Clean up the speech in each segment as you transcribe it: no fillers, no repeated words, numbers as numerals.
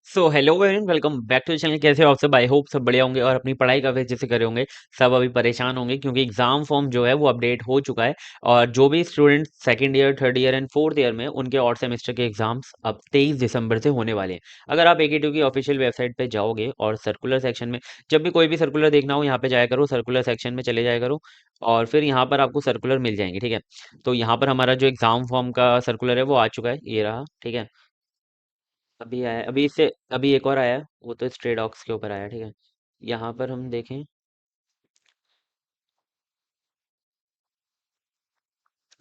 So hello everyone, welcome back to the channel. कैसे हो आप सब? आई होप सब बढ़िया होंगे और अपनी पढ़ाई का जैसे करे होंगे। सब अभी परेशान होंगे क्योंकि एग्जाम फॉर्म जो है वो अपडेट हो चुका है। और जो भी student second year, third year and fourth year में, उनके और सेमेस्टर के एग्जाम्स अब 23 दिसंबर से होने वाले हैं। अगर आप AKTU की ऑफिशियल वेबसाइट पे जाओगे और सर्कुलर सेक्शन में, जब भी कोई भी सर्कुलर देखना हो यहाँ पे जाया करो, सर्कुलर सेक्शन में चले जाया करो और फिर यहाँ पर आपको सर्कुलर मिल जाएंगे। ठीक है, तो यहाँ पर हमारा जो एग्जाम फॉर्म का सर्कुलर है वो आ चुका है, ये रहा। ठीक है, अभी आया, अभी इससे अभी एक और आया है, वो तो स्ट्रे डॉग्स के ऊपर आया। ठीक है, यहाँ पर हम देखें,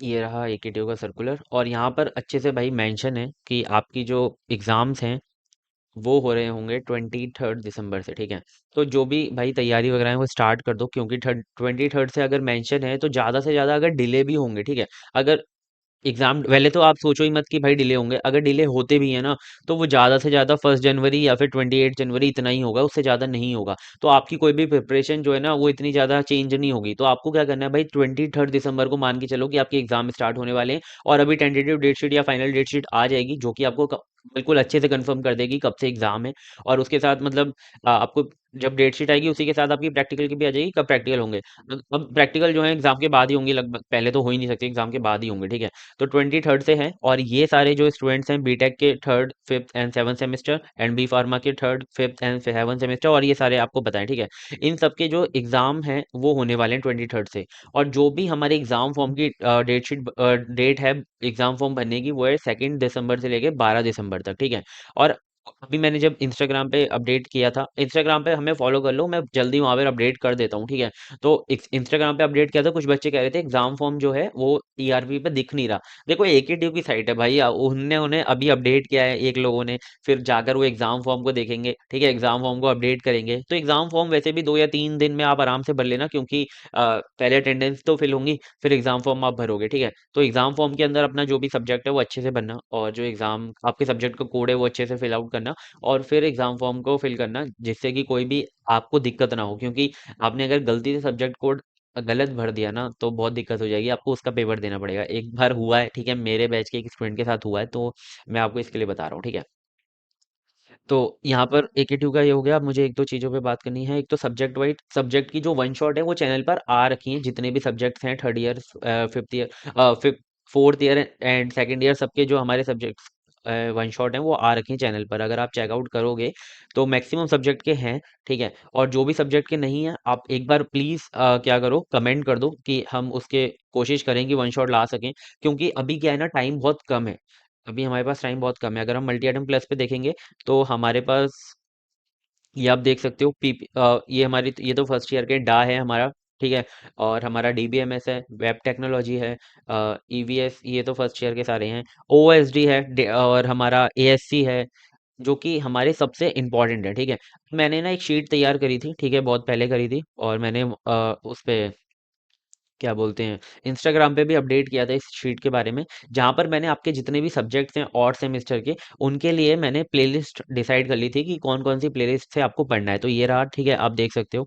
ये रहा AKTU का सर्कुलर। और यहाँ पर अच्छे से भाई मेंशन है कि आपकी जो एग्ज़ाम्स हैं वो हो रहे होंगे 23 दिसंबर से। ठीक है, तो जो भी भाई तैयारी वगैरह है वो स्टार्ट कर दो, क्योंकि 23 से अगर मेंशन है तो ज़्यादा से ज़्यादा अगर डिले भी होंगे। ठीक है, अगर एग्जाम पहले तो आप सोचो ही मत कि भाई डिले होंगे। अगर डिले होते भी है ना, तो वो ज़्यादा से ज़्यादा 1 जनवरी या फिर 28 जनवरी इतना ही होगा, उससे ज़्यादा नहीं होगा। तो आपकी कोई भी प्रिपरेशन जो है ना वो इतनी ज़्यादा चेंज नहीं होगी। तो आपको क्या करना है भाई, 23 दिसंबर को मान के चलो कि आपके एग्जाम स्टार्ट होने वाले हैं। और अभी टेंटेटिव डेट शीट या फाइनल डेट शीट आ जाएगी, जो कि आपको बिल्कुल अच्छे से कंफर्म कर देगी कब से एग्जाम है। और उसके साथ मतलब आपको जब डेट शीट आएगी उसी के साथ आपकी प्रैक्टिकल की भी आ जाएगी, कब प्रैक्टिकल होंगे। अब प्रैक्टिकल जो है एग्जाम के बाद ही होंगे, लगभग पहले तो हो ही नहीं सकते, एग्जाम के बाद ही होंगे। ठीक है, तो 23 से है। और ये सारे जो स्टूडेंट्स हैं बीटेक के third, fifth and seven semester, and B pharma के third, fifth and seven semester, और ये सारे आपको बताएं। ठीक है, इन सबके जो एग्जाम हैं वो होने वाले हैं 23 से। और जो भी हमारे एग्जाम फॉर्म की डेट शीट, डेट है एग्जाम फॉर्म भरने की, वो है 2 दिसंबर से लेके 12 दिसंबर तक। ठीक है, और अभी मैंने जब इंस्टाग्राम पे अपडेट किया था, इंस्टाग्राम पे हमें फॉलो कर लो, मैं जल्दी वहां पर अपडेट कर देता हूँ। ठीक है, तो इंस्टाग्राम पे अपडेट किया था, कुछ बच्चे कह रहे थे एग्जाम फॉर्म जो है वो TRP पे दिख नहीं रहा। देखो AKTU की साइट है भाई, उनने उन्हें अभी अपडेट किया है एक लोगों ने, फिर जाकर वो एग्जाम फॉर्म को देखेंगे। ठीक है, एग्जाम फॉर्म को अपडेट करेंगे, तो एग्जाम फॉर्म वैसे भी 2 या 3 दिन में आप आराम से भर लेना, क्योंकि पहले अटेंडेंस तो फिल होंगी, फिर एग्जाम फॉर्म आप भरोगे। ठीक है, तो एग्जाम फॉर्म के अंदर अपना जो भी सब्जेक्ट है वो अच्छे से भरना, और जो एग्जाम आपके सब्जेक्ट का कोड है वो अच्छे से फिल आउट करना, और फिर एग्जाम फॉर्म को फिल करना, जिससे कि कोई भी आपको दिक्कत ना हो। क्योंकि आपने अगर गलती से सब्जेक्ट कोड गलत भर दिया ना तो बहुत दिक्कत हो जाएगी, आपको उसका पेपर देना पड़ेगा। एक बार हुआ है, ठीक है, मेरे बैच के एक स्टूडेंट के साथ हुआ है, तो मैं आपको इसके लिए बता रहा हूँ। ठीक है, तो यहाँ पर AKTU का ये हो गया। अब मुझे एक दो चीज़ों पे बात करनी है। एक तो सब्जेक्ट वाइज सब्जेक्ट की जो वन शॉट है वो चैनल पर आ रखी है, जितने भी सब्जेक्ट्स हैं, third year, fifth year, fifth, fourth year and second year, सबके जो हमारे सब्जेक्ट्स वन शॉट हैं वो आ रखी हैं चैनल पर। अगर आप चेकआउट करोगे तो मैक्सिमम सब्जेक्ट के हैं। ठीक है, और जो भी सब्जेक्ट के नहीं है, आप एक बार प्लीज़ क्या करो, कमेंट कर दो कि हम उसके कोशिश करें कि वन शॉट ला सकें। क्योंकि अभी क्या है ना, टाइम बहुत कम है। अभी हमारे पास टाइम बहुत कम है। अगर हम मल्टी आइटम प्लस पे देखेंगे तो हमारे पास, ये आप देख सकते हो, ये हमारी, ये तो फर्स्ट ईयर के डा है हमारा। ठीक है, और हमारा DBMS है, वेब टेक्नोलॉजी है, EVS, ये तो फर्स्ट ईयर के सारे हैं। OSD है, और हमारा ASC है, जो कि हमारे सबसे इम्पोर्टेंट है। ठीक है, मैंने ना एक शीट तैयार करी थी, ठीक है, बहुत पहले करी थी, और मैंने उस पे क्या बोलते हैं, इंस्टाग्राम पे भी अपडेट किया था इस शीट के बारे में, जहाँ पर मैंने आपके जितने भी सब्जेक्ट्स हैं और सेमेस्टर के, उनके लिए मैंने प्लेलिस्ट डिसाइड कर ली थी कि कौन कौन सी प्लेलिस्ट से आपको पढ़ना है। तो ये रहा। ठीक है, आप देख सकते हो,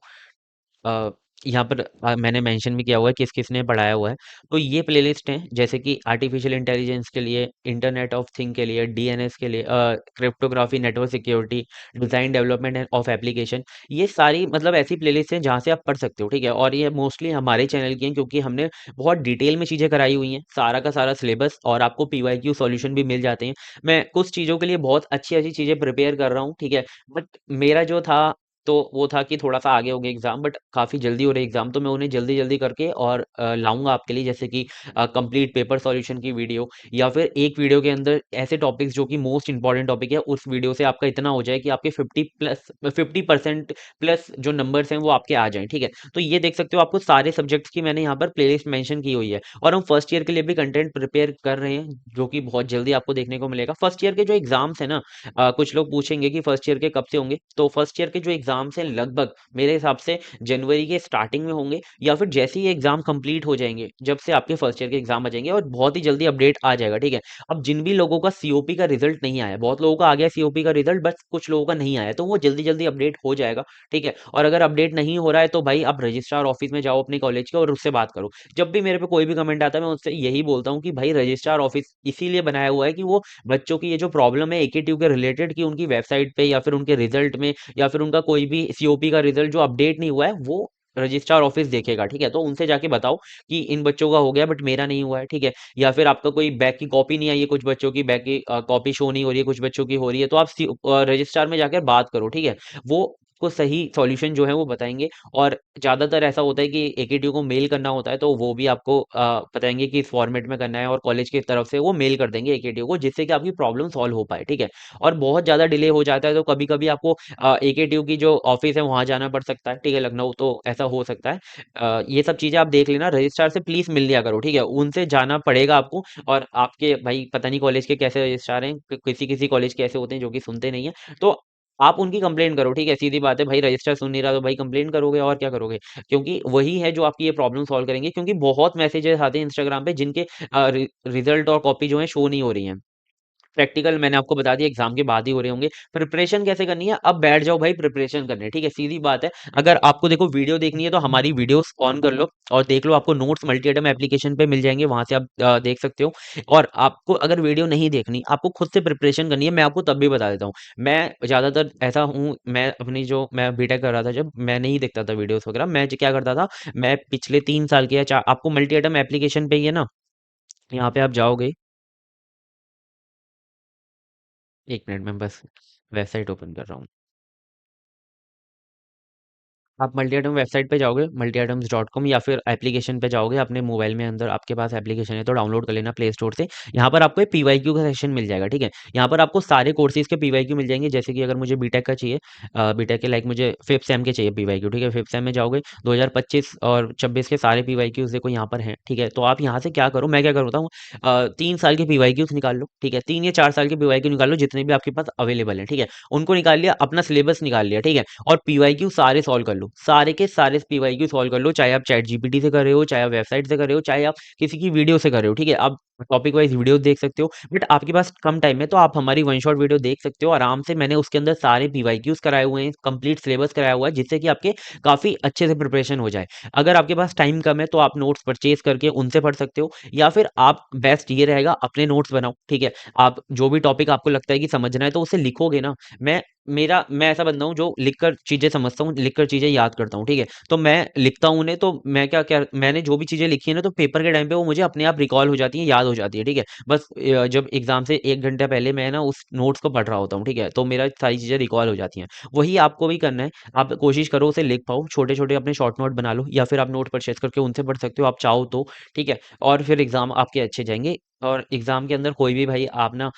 अ, यहाँ पर मैंने मेंशन भी किया हुआ है किस किस ने पढ़ाया हुआ है। तो ये प्लेलिस्ट हैं, जैसे कि आर्टिफिशियल इंटेलिजेंस के लिए, इंटरनेट ऑफ थिंग के लिए, DNS के लिए, cryptography, network security, design development end of application, ये सारी मतलब ऐसी प्लेलिस्ट हैं जहाँ से आप पढ़ सकते हो। ठीक है, और ये मोस्टली हमारे चैनल की हैं, क्योंकि हमने बहुत डिटेल में चीज़ें कराई हुई हैं, सारा का सारा सिलेबस, और आपको PYQ सॉल्यूशन भी मिल जाते हैं। मैं कुछ चीज़ों के लिए बहुत अच्छी अच्छी चीज़ें प्रिपेयर कर रहा हूँ। ठीक है, बट मेरा जो था, तो वो था कि थोड़ा सा आगे हो गया एग्जाम, बट काफ़ी जल्दी हो रहे एग्जाम, तो मैं उन्हें जल्दी जल्दी करके और लाऊंगा आपके लिए, जैसे कि कंप्लीट पेपर सॉल्यूशन की वीडियो, या फिर एक वीडियो के अंदर ऐसे टॉपिक्स जो कि मोस्ट इंपॉर्टेंट टॉपिक है, उस वीडियो से आपका इतना हो जाए कि आपके 50% प्लस जो नंबर्स हैं वो आपके आ जाएं। ठीक है, तो ये देख सकते हो, आपको सारे सब्जेक्ट्स की मैंने यहाँ पर प्लेलिस्ट मेंशन की हुई है। और हम फर्स्ट ईयर के लिए भी कंटेंट प्रिपेयर कर रहे हैं, जो कि बहुत जल्दी आपको देखने को मिलेगा। फर्स्ट ईयर के जो एग्जाम्स है ना, कुछ लोग पूछेंगे कि फर्स्ट ईयर के कब से होंगे, तो फर्स्ट ईयर के जो एग्जाम्स हैं लगभग मेरे हिसाब से जनवरी के स्टार्टिंग में होंगे, या फिर जैसे ही एग्जाम कंप्लीट हो जाएंगे, जब से आपके फर्स्ट ईयर के एग्जाम आ जाएंगे, और बहुत ही जल्दी अपडेट आ जाएगा, ठीक है। अब जिन भी लोगों का सीओपी का रिजल्ट नहीं आया, बहुत लोगों का आ गया सीओपी का रिजल्ट, बस कुछ लोगों का नहीं आया, तो वो जल्दी जल्दी अपडेट हो जाएगा, ठीक है। और अगर अपडेट नहीं हो रहा है तो भाई आप रजिस्ट्रार ऑफिस में जाओ अपने कॉलेज के, और उससे बात करो। जब भी मेरे पे कोई भी कमेंट आता है, मैं उससे यही बोलता हूँ कि भाई रजिस्ट्रार ऑफिस इसीलिए बनाया हुआ है कि वो बच्चों की ये जो प्रॉब्लम है एकेटीयू के रिलेटेड, कि उनकी वेबसाइट पे या फिर उनके रिजल्ट में, या फिर उनका कोई भी सीओपी का रिजल्ट जो अपडेट नहीं हुआ है, वो रजिस्ट्रार ऑफिस देखेगा, ठीक है। तो उनसे जाके बताओ कि इन बच्चों का हो गया बट मेरा नहीं हुआ है, ठीक है। या फिर आपका कोई बैक की कॉपी नहीं आई है, कुछ बच्चों की बैक की कॉपी शो नहीं हो रही है, कुछ बच्चों की हो रही है, तो आप रजिस्ट्रार में जाकर बात करो, ठीक है। वो को सही सॉल्यूशन जो है वो बताएंगे। और ज्यादातर ऐसा होता है कि एकेटीयू को मेल करना होता है, तो वो भी आपको बताएंगे कि इस फॉर्मेट में करना है, और कॉलेज की तरफ से वो मेल कर देंगे एकेटीयू को, जिससे कि आपकी प्रॉब्लम सॉल्व हो पाए, ठीक है। और बहुत ज्यादा डिले हो जाता है तो कभी कभी आपको एकेटीयू की जो ऑफिस है वहां जाना पड़ सकता है, ठीक है, लखनऊ, तो ऐसा हो सकता है। ये सब चीजें आप देख लेना, रजिस्ट्रार से प्लीज मिल लिया करो, ठीक है, उनसे जाना पड़ेगा आपको। और आपके भाई पता नहीं कॉलेज के कैसे रजिस्ट्रार हैं, किसी किसी कॉलेज के ऐसे होते हैं जो कि सुनते नहीं है, तो आप उनकी कंप्लेंट करो, ठीक है, सीधी बात है, भाई रजिस्टर सुन नहीं रहा तो भाई कंप्लेंट करोगे, और क्या करोगे। क्योंकि वही है जो आपकी ये प्रॉब्लम सॉल्व करेंगे, क्योंकि बहुत मैसेजेस आते हैं इंस्टाग्राम पे जिनके रिजल्ट और कॉपी जो है शो नहीं हो रही हैं। प्रैक्टिकल मैंने आपको बता दिया एग्जाम के बाद ही हो रहे होंगे। प्रिपरेशन कैसे करनी है, अब बैठ जाओ भाई प्रिपरेशन करने, ठीक है, सीधी बात है। अगर आपको देखो वीडियो देखनी है तो हमारी वीडियोस ऑन कर लो और देख लो, आपको नोट्स मल्टी आइटम एप्लीकेशन पे मिल जाएंगे, वहां से आप देख सकते हो। और आपको अगर वीडियो नहीं देखनी, आपको खुद से प्रिपरेशन करनी है, मैं आपको तब भी बता देता हूँ। मैं ज्यादातर ऐसा हूँ, मैं अपनी जो मैं बीटेक कर रहा था जब, मैं नहीं देखता था वीडियोस वगैरह, मैं क्या करता था, मैं पिछले 3 साल के या चार, आपको मल्टी आइटम एप्लीकेशन पे ही है ना, यहाँ पे आप जाओगे। 1 मिनट में बस वेबसाइट ओपन कर रहा हूँ। आप मल्टी आइटम वेबसाइट पे जाओगे multiitems.com, या फिर एप्लीकेशन पे जाओगे अपने मोबाइल में, अंदर आपके पास एप्लीकेशन है तो डाउनलोड कर लेना प्ले स्टोर से। यहाँ पर आपको पीवाईक्यू का सेक्शन मिल जाएगा, ठीक है। यहाँ पर आपको सारे कोर्सेज के पीवाईक्यू मिल जाएंगे, जैसे कि अगर मुझे बीटेक का चाहिए, बीटेक के लाइक मुझे फिफ्थ सेम के चाहिए पीवाईक्यू, ठीक है। फिफ्थ सेम में जाओगे, 2025 और 26 के सारे पीवाईक्यूज देखो यहाँ पर हैं, ठीक है। तो आप यहाँ से क्या करो, मैं क्या करता हूँ, 3 साल के पीवाईक्यूज निकाल लो, ठीक है, 3 या 4 साल के पीवाईक्यू निकाल लो, जितने भी आपके पास अवेलेबल है, ठीक है। उनको निकाल लिया, अपना सिलेबस निकाल लिया, ठीक है। और पीवाईक्यू सारे सॉल्व कर लो, सारे के सारे पीवाईक्यू सॉल्व कर लो, चाहे आप चैट जीपीटी से कर रहे हो, चाहे आप वेबसाइट से कर रहे हो, चाहे आप किसी की वीडियो से कर रहे हो, ठीक है। आप टॉपिक वाइज वीडियो देख सकते हो, बट आपके पास कम टाइम है तो आप हमारी वन शॉट वीडियो देख सकते हो आराम से। मैंने उसके अंदर सारे पीवाईक्यूज कराए हुए हैं, कंप्लीट सिलेबस कराया हुआ है, जिससे कि आपके काफी अच्छे से प्रिपरेशन हो जाए। अगर आपके पास टाइम कम है तो आप नोट्स परचेज करके उनसे पढ़ सकते हो, या फिर आप बेस्ट ये रहेगा अपने नोट्स बनाओ, ठीक है। आप जो भी टॉपिक आपको लगता है कि समझना है तो उसे लिखोगे ना। मैं ऐसा बंदा हूँ जो लिखकर चीजें समझता हूँ, लिखकर चीजें याद करता हूँ, ठीक है। तो मैं लिखता हूँ उन्हें, तो मैं क्या क्या मैंने जो भी चीजें लिखी है ना, तो पेपर के टाइम पे वो मुझे अपने आप रिकॉल हो जाती है, याद हो जाती है, ठीक है। बस जब एग्जाम से 1 घंटा पहले मैं ना उस नोट्स को पढ़ रहा होता हूँ, ठीक है, तो मेरा सारी चीजें रिकॉल हो जाती हैं। वही आपको भी करना है, आप कोशिश करो उसे लिख पाओ, छोटे छोटे अपने शॉर्ट नोट बना लो, या फिर आप नोट परचेज करके उनसे पढ़ सकते हो, आप चाहो तो, ठीक है। और फिर एग्जाम आपके अच्छे जाएंगे। और एग्जाम के अंदर कोई भी भाई आप ना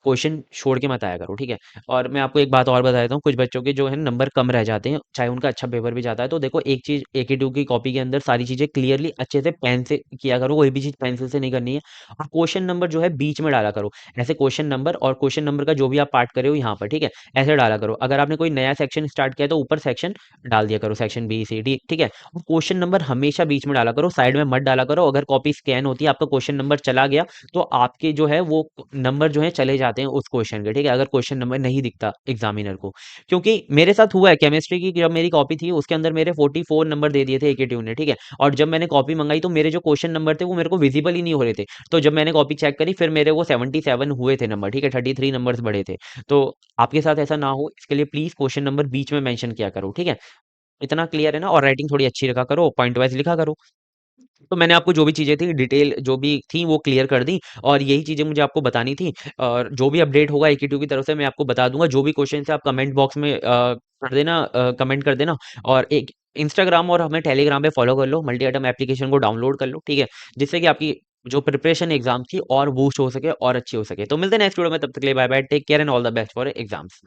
क्वेश्चन छोड़ के मत आया करो, ठीक है। और मैं आपको एक बात और बता देता हूँ, कुछ बच्चों के जो है नंबर कम रह जाते हैं, चाहे उनका अच्छा पेपर भी जाता है, तो देखो एक चीज, AK2 की कॉपी के अंदर सारी चीजें क्लियरली अच्छे से पेन से किया करो, कोई भी चीज पेंसिल से नहीं करनी है। और क्वेश्चन नंबर जो है बीच में डाला करो, ऐसे क्वेश्चन नंबर और क्वेश्चन नंबर का जो भी आप पार्ट करे हो यहाँ पर, ठीक है, ऐसे डाला करो। अगर आपने कोई नया सेक्शन स्टार्ट किया तो ऊपर सेक्शन डाल दिया करो, सेक्शन B C D, ठीक है। और क्वेश्चन नंबर हमेशा बीच में डाला करो, साइड में मत डाला करो। अगर कॉपी स्कैन होती है, आपका क्वेश्चन नंबर चला गया, तो आपके जो है वो नंबर जो है चले जाते हैं उस क्वेश्चन के, ठीक है, अगर क्वेश्चन नंबर नहीं दिखता एग्जामिनर को। क्योंकि मेरे साथ हुआ है, केमिस्ट्री की जब मेरी कॉपी थी उसके अंदर मेरे 44 नंबर दे दिए थे एकेटीयू ने, ठीक है। और जब मैंने कॉपी मंगाई तो मेरे जो क्वेश्चन नंबर थे वो मेरे को विजिबल ही नहीं हो रहे थे। तो जब मैंने कॉपी चेक करी फिर मेरे वो 77 हुए थे नंबर, ठीक है, 33 नंबर बढ़े थे। तो आपके साथ ऐसा ना हो इसके लिए प्लीज क्वेश्चन नंबर बीच में मेंशन किया करो, ठीक है। इतना क्लियर है ना। और राइटिंग थोड़ी अच्छी रखा करो, पॉइंट वाइज लिखा करो। तो मैंने आपको जो भी चीज़ें थी डिटेल जो भी थी वो क्लियर कर दी, और यही चीज़ें मुझे आपको बतानी थी। और जो भी अपडेट होगा AQ2 की तरफ से मैं आपको बता दूंगा। जो भी क्वेश्चन है आप कमेंट बॉक्स में कर देना, कमेंट कर देना। और एक इंस्टाग्राम और हमें टेलीग्राम पे फॉलो कर लो, मल्टी आइटम एप्लीकेशन को डाउनलोड कर लो, ठीक है, जिससे कि आपकी जो प्रिपरेशन एग्जाम की और बूस्ट हो सके और अच्छी हो सके। तो मिलते हैं नेक्स्ट वीडियो में, तब तक के लिए bye bye, take care and all the best for exams.